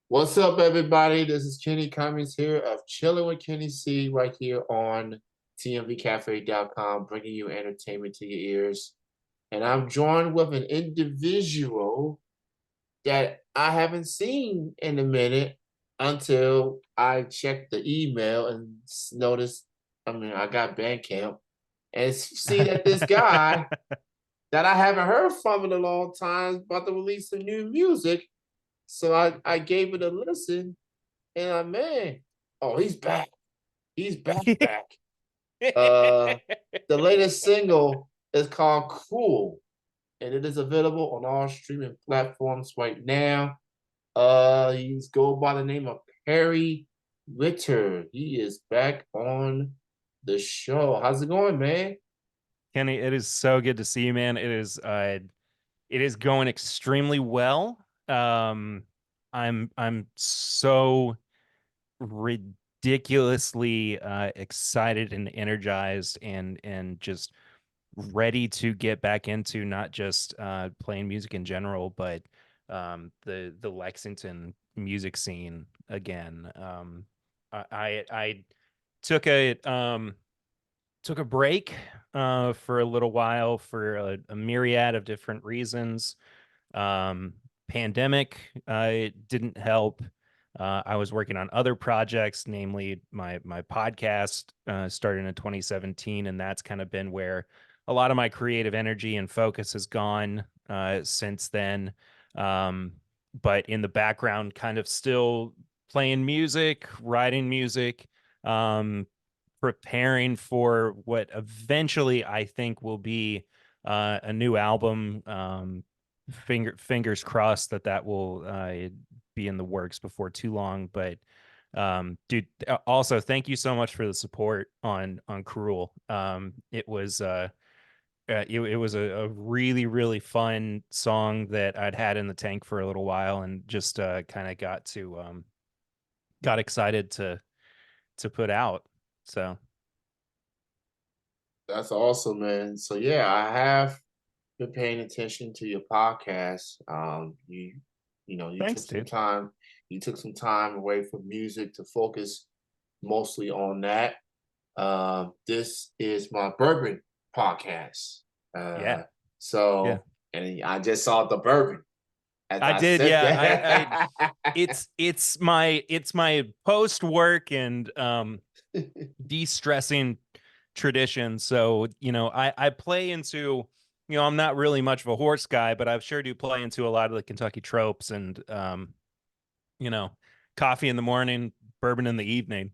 What's up, everybody? This is Kenny Cummings here of Chilling with Kenny C right here on TMVCafe.com, bringing you entertainment to your ears. And I'm joined with an individual that I haven't seen in a minute until I checked the email and noticed, I got Bandcamp and see that this guy that I haven't heard from in a long time is about to release some new music. So I gave it a listen and man, oh, he's back. He's back. Uh, the latest single is called Cruel, and it is available on all streaming platforms right now. He's go by the name of Perry Ritter. He is back on the show. How's it going, man? Kenny, it is so good to see you, man. It is going extremely well. I'm so ridiculously excited and energized and just ready to get back into not just playing music in general, but the Lexington music scene again. I took a break for a little while for a myriad of different reasons. Um, Pandemic it didn't help. I was working on other projects, namely my podcast started in 2017, and that's kind of been where a lot of my creative energy and focus has gone since then. Um, but in the background, kind of still playing music, writing music, um, preparing for what eventually I think will be a new album. Fingers crossed that will be in the works before too long. But dude, also thank you so much for the support on Cruel. It was a really fun song that I'd had in the tank for a little while, and just kind of got excited to put out. So That's awesome, man. So yeah, I have been paying attention to your podcast. You thanks, took some dude. time. You took some time away from music to focus mostly on that. This is my bourbon podcast. Yeah, Uh, yeah. and I just saw the bourbon as I I did, said yeah. I that. it's my post work and de-stressing tradition. So, I play into, I'm not really much of a horse guy, but I sure do play into a lot of the Kentucky tropes and you know, coffee in the morning, bourbon in the evening,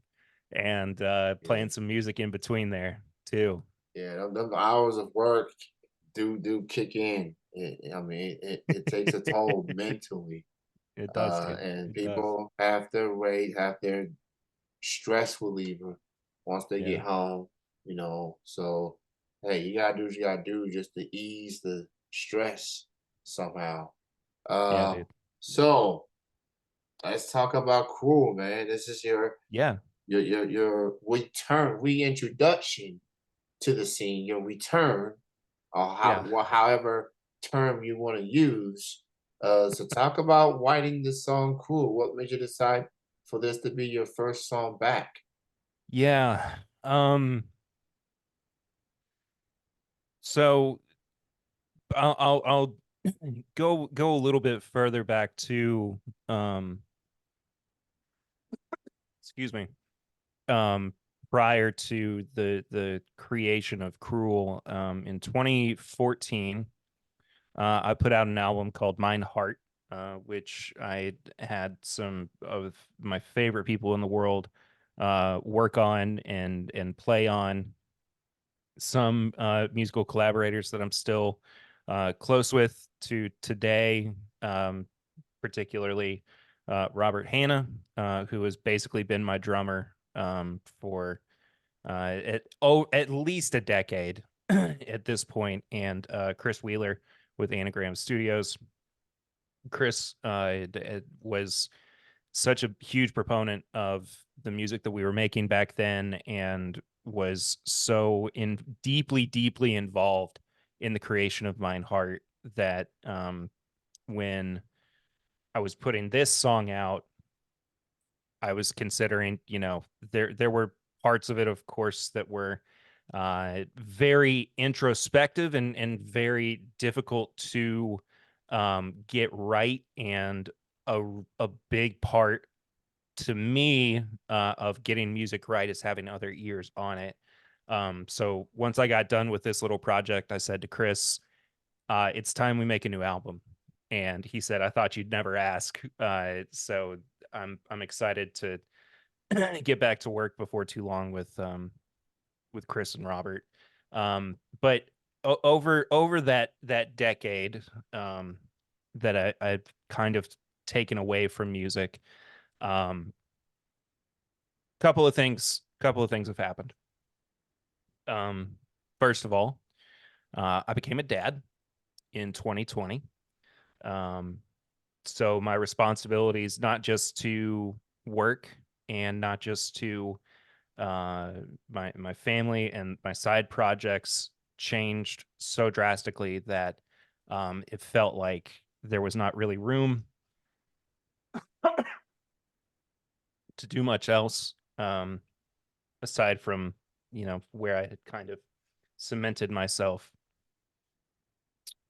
and Yeah, playing some music in between there too. yeah. Them hours of work do kick in. It takes a toll mentally. It does, dude. And It does. people have their rate, have their stress reliever once they get Yeah. home, So, hey, you gotta do what you gotta do just to ease the stress somehow. Yeah, Uh, dude. so let's talk about Cruel, man. This is Yeah. your return, reintroduction to the scene, your return, or Yeah. however term you want to use. So talk about writing the song "Cool." What made you decide for this to be your first song back? Yeah. So I'll go a little bit further back to um excuse me, um prior to the creation of Cruel. In 2014, I put out an album called Mine Heart, which I had some of my favorite people in the world work on and play on. Some musical collaborators that I'm still close with to today, particularly Robert Hanna, who has basically been my drummer for at least a decade at this point, and Chris Wheeler with Anagram Studios. Chris was such a huge proponent of the music that we were making back then, and was so deeply involved in the creation of Mine Heart that when I was putting this song out, I was considering, there were parts of it, of course, that were very introspective and very difficult to get right, and a big part to me of getting music right is having other ears on it. So once I got done with this little project, I said to Chris, "It's time we make a new album." And he said, "I thought you'd never ask." So I'm excited to get back to work before too long with Chris and Robert. But over that decade that I've kind of taken away from music, um, couple of things have happened. Um, First of all, I became a dad in 2020. Um, so my responsibilities, not just to work and not just to uh my family and my side projects, changed so drastically that it felt like there was not really room to do much else, aside from where I had kind of cemented myself.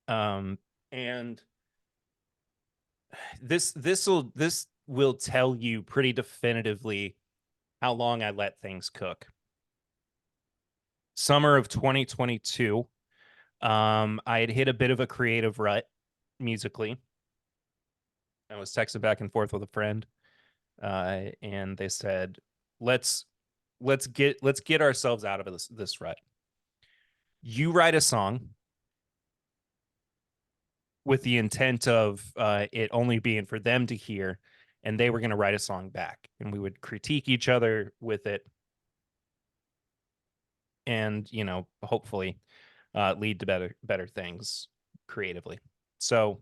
And this will tell you pretty definitively how long I let things cook. Summer of 2022, I had hit a bit of a creative rut musically. I was texting back and forth with a friend, and they said, "Let's let's get ourselves out of this rut. You write a song with the intent of it only being for them to hear, and they were going to write a song back, and we would critique each other with it, and hopefully lead to better things creatively." So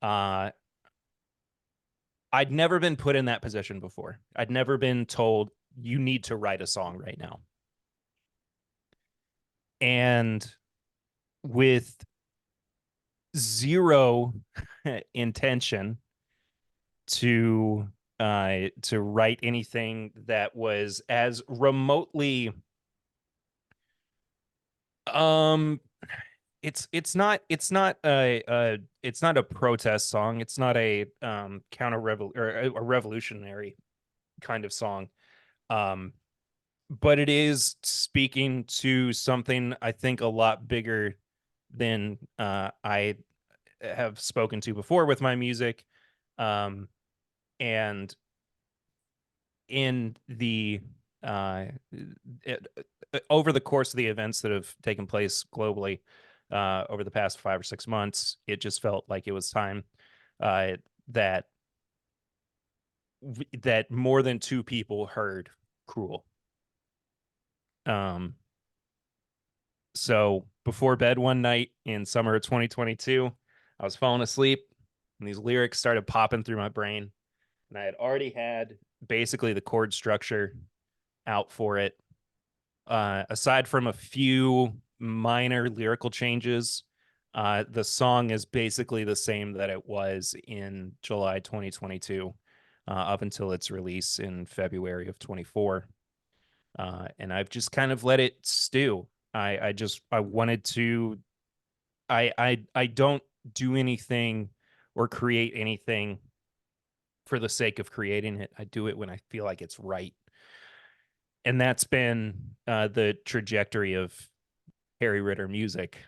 uh, I'd never been put in that position before. I'd never been told you need to write a song right now. And with zero intention to write anything that was as remotely um it's not a protest song. It's not a counter revol or a revolutionary kind of song. Um but it is speaking to something I think a lot bigger than I have spoken to before with my music. Um, and in the uh, it, over the course of the events that have taken place globally over the past 5 or 6 months, it just felt like it was time uh, that that more than two people heard "Cruel." Um, So before bed one night in summer of 2022, I was falling asleep and these lyrics started popping through my brain. And I had already had basically the chord structure out for it. Aside from a few minor lyrical changes, the song is basically the same that it was in July 2022, up until its release in February of 24. And I've just kind of let it stew. I wanted to I don't do anything or create anything for the sake of creating it. I do it when I feel like it's right. And that's been the trajectory of Harry Ritter music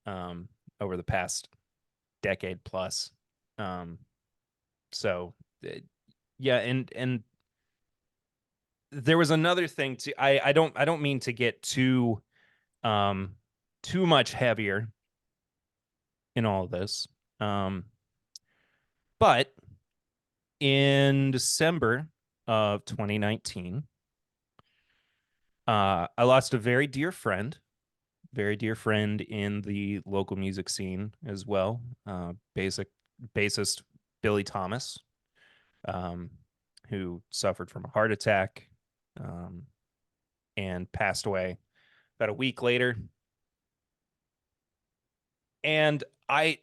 um, over the past decade plus. Um, so uh, yeah, and there was another thing too. I don't mean to get um too much heavier in all of this. Um, but in December of 2019, I lost a very dear friend in the local music scene as well. Basic bassist Billy Thomas, um, who suffered from a heart attack um, and passed away about a week later. And I,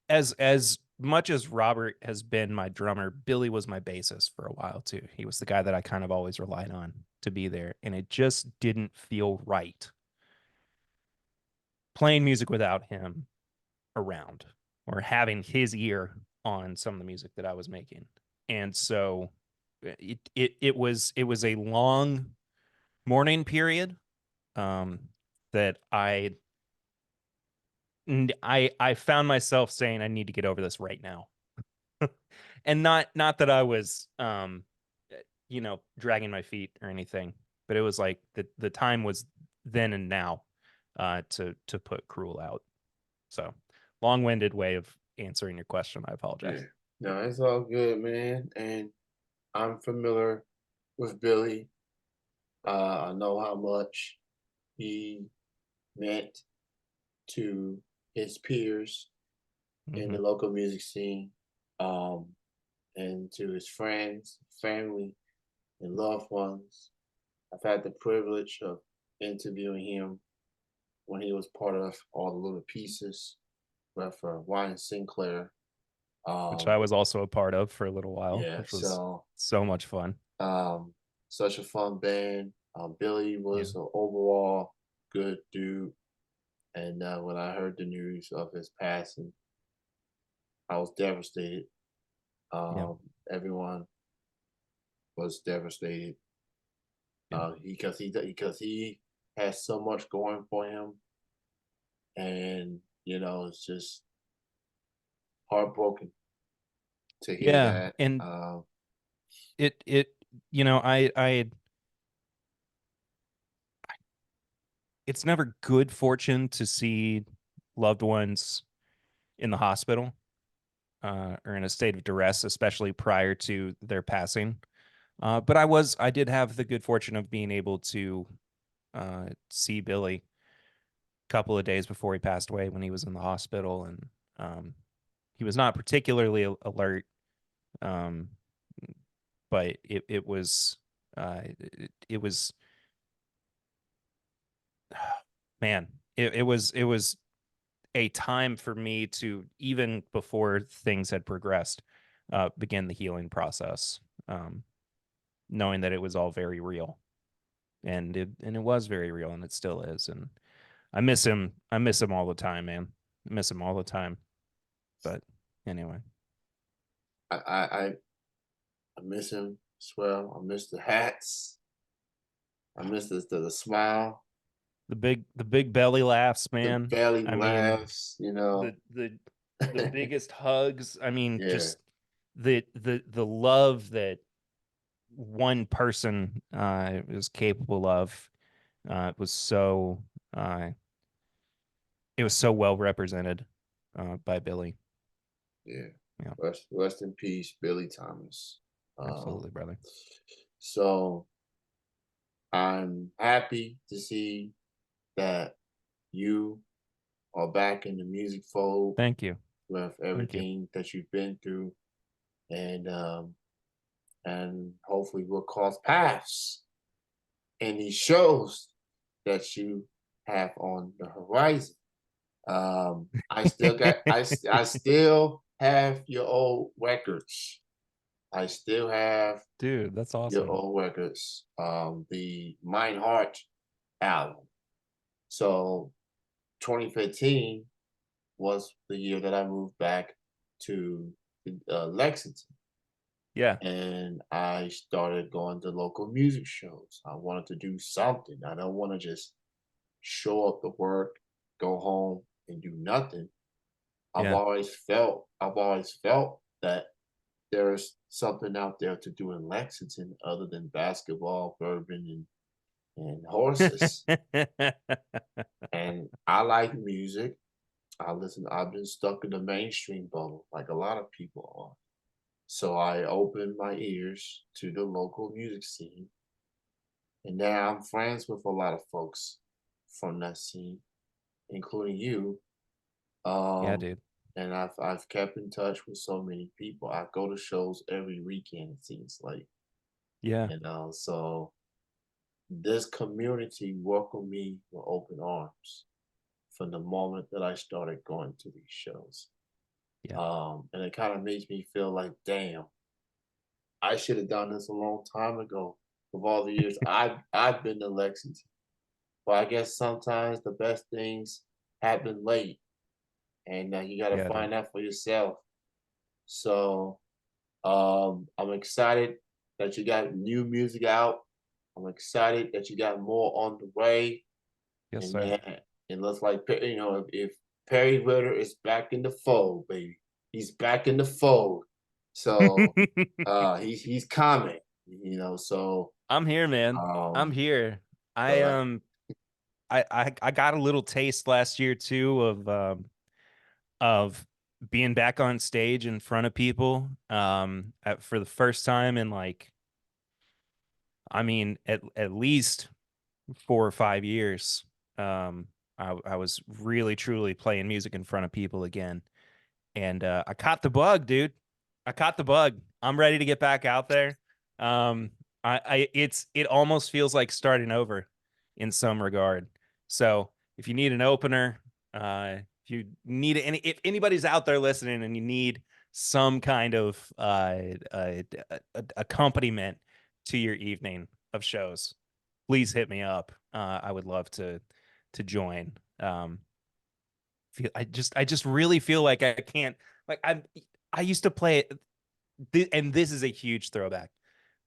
as much as Robert has been my drummer, Billy was my bassist for a while too. He was the guy that I kind of always relied on to be there, and it just didn't feel right playing music without him around or having his ear on some of the music that I was making. And so it was a long mourning period um that I found myself saying I need to get over this right now. And not that I was dragging my feet or anything, but it was like the time was then and now to put Cruel out. So long-winded way of answering your question. I Yeah. apologize. No, it's all good, man. And I'm familiar with Billy. I know how much he meant to his peers in Hmm. the local music scene, um, and to his friends, family, and loved ones. I've had the privilege of interviewing him when he was part of All the Little Pieces with Ryan Sinclair. Which I Um, was also a part of for a little while, yeah, which was so so much fun. um, such a fun band. Billy Yeah. was an overall good dude, and when I heard the news of his passing, I was devastated. Yeah. Everyone was devastated. Yeah. Because he has so much going for him, and it's just heartbroken to hear Yeah. that. And it I it's never good fortune to see loved ones in the hospital or in a state of duress, especially prior to their passing. But I did have the good fortune of being able to see Billy a couple of days before he passed away when he was in the hospital, and um, he was not particularly alert, um, but it was man, it was a time for me to, even before things had progressed, begin the healing process, um, knowing that it was all very real, and it was very real, and it still is. And I miss him. I miss him all the time, man. I miss him all the time. But anyway, I miss him as well. I miss the hats. I miss the smile, the big belly laughs, the man. belly I mean, laughs. the biggest hugs. I mean, Yeah, just the love that one person is capable of was so uh, it was so well represented by Billy. yeah. Yeah, Rest in peace, Billy Thomas. Um, absolutely, brother. so I'm happy to see that you are back in the music fold Thank you. with Thank you. everything that you've been through, and hopefully we'll cross paths in these shows that you have on the horizon. I still have your old records. I still have Dude, that's your awesome. old records. The Mine Heart album. So 2015 was the year that I moved back to Lexington, Yeah. and I started going to local music shows. I wanted to do something. I don't want to just show up to work, go home, and do nothing. Yeah. I've always felt that there's something out there to do in Lexington other than basketball, bourbon, and horses. And I like music. I've been stuck in the mainstream bubble like a lot of people are. So I opened my ears to the local music scene. And now I'm friends with a lot of folks from that scene, including you. Yeah, Um, dude. and I've kept in touch with so many people. I go to shows every weekend, it seems like. Yeah. So this community welcomed me with open arms from the moment that I started going to these shows. Yeah. And it kind of makes me feel like, damn, I should have done this a long time ago. Of all the years I've been to Lexington, but I guess sometimes the best things happen late, and you got to Yeah, dude. find out for yourself. So I'm excited that you got new music out. I'm excited that you got more on the way. Yes, And sir. man, it looks like if Perry Ritter is back in the fold, baby, he's back in the fold. So he's coming. So I'm here, man. I'm um here. I so um I got a little taste last year too of being back on stage in front of people for the first time in like I mean at least 4 or 5 years. I was really truly playing music in front of people again. And I caught the bug, dude. I caught the bug. I'm ready to get back out there. Um, it almost feels like starting over in some regard. So if you need an opener, if you need if anybody's out there listening and you need some kind of accompaniment to your evening of shows, please hit me up. I would love to join. I just really feel like I can't like I used to play it, and this is a huge throwback,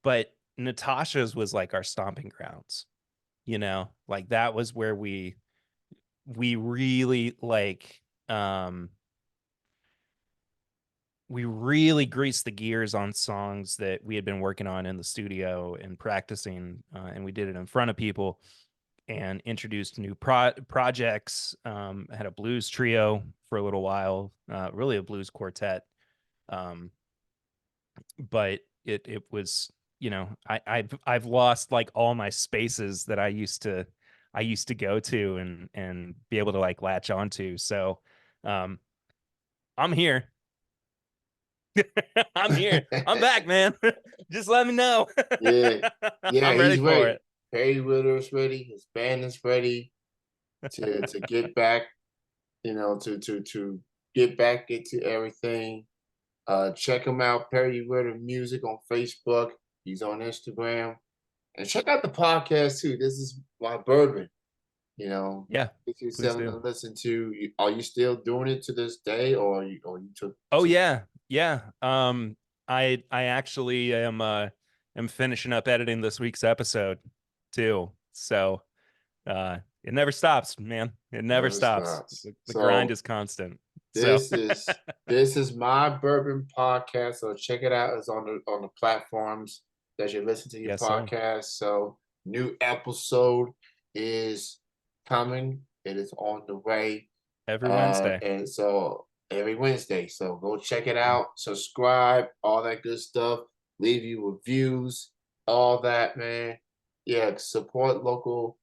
but Natasha's was like our stomping grounds, like that was where we really we really greased the gears on songs that we had been working on in the studio and practicing, and we did it in front of people and introduced new projects. Had a blues trio for a little while, really a blues quartet. Um, but it was, I've lost like all my spaces that I used to go to and be able to like latch onto. So um, I'm here. I'm here. I'm back, man. Just let me know. yeah, yeah, I'm ready he's for ready. it. Perry Ritter is ready. His band is ready to get back. To get back into everything. Check him out, Perry Ritter Music on Facebook. He's on Instagram. And check out the podcast too. This is my bourbon. Yeah, Get you please something do. to listen to. Are you still doing it to this day, or you Oh took? yeah, yeah. I actually am finishing up editing this week's episode too. So it never stops, man. It never Never stops. stops. The grind So is constant. So this is this is my bourbon podcast. So check it out. It's on the platforms that you listen to your yes, sir. podcast. So new episode is coming. It is on the way. Every Wednesday. And so every Wednesday. So go check it Mhm. out, subscribe, all that good stuff. Leave you reviews, all that, man. Yeah, support local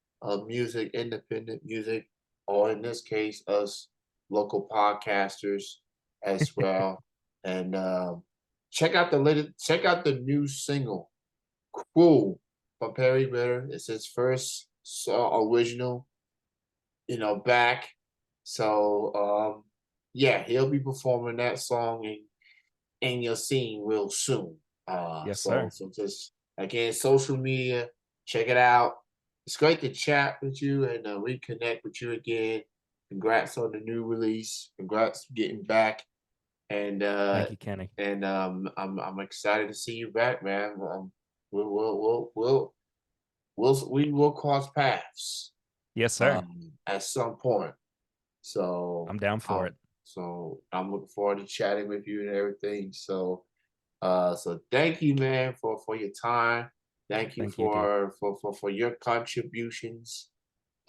music, independent music, or in this case, us local podcasters as well. And check out the new single, "Cool" from Perry Ritter. It's his first original, back. So yeah, he'll be performing that song in your scene real soon. Yes, So sir. so just again, social media, check it out. It's great to chat with you and reconnect with you again. Congrats on the new release. Congrats for getting back. And Thank you, Kenny. I'm excited to see you back, man. We will cross paths Yes, sir. at some point. I'm down for it. So I'm looking forward to chatting with you and everything. So thank you, man, for your time. Thank you Thank you, dude. for your contributions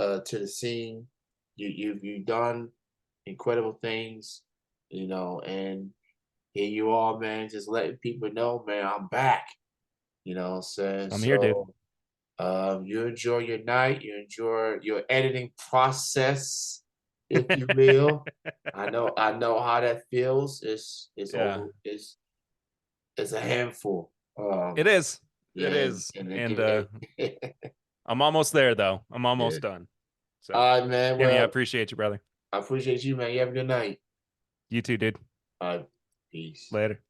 to the scene. You've done incredible things, and here you are, man, just letting people know, man, I'm back. Saying I'm here, dude. so. You enjoy your night. You enjoy your editing process, if you will. I know how that feels. It's Yeah, over. It's a handful. it is. It Yeah, and, is. and And again, I'm almost there though. I'm yeah. almost done. So, All right, man. Kenny, I Well, appreciate you, brother. I appreciate you, man. You have a good night. You too, dude. All right, peace. Later.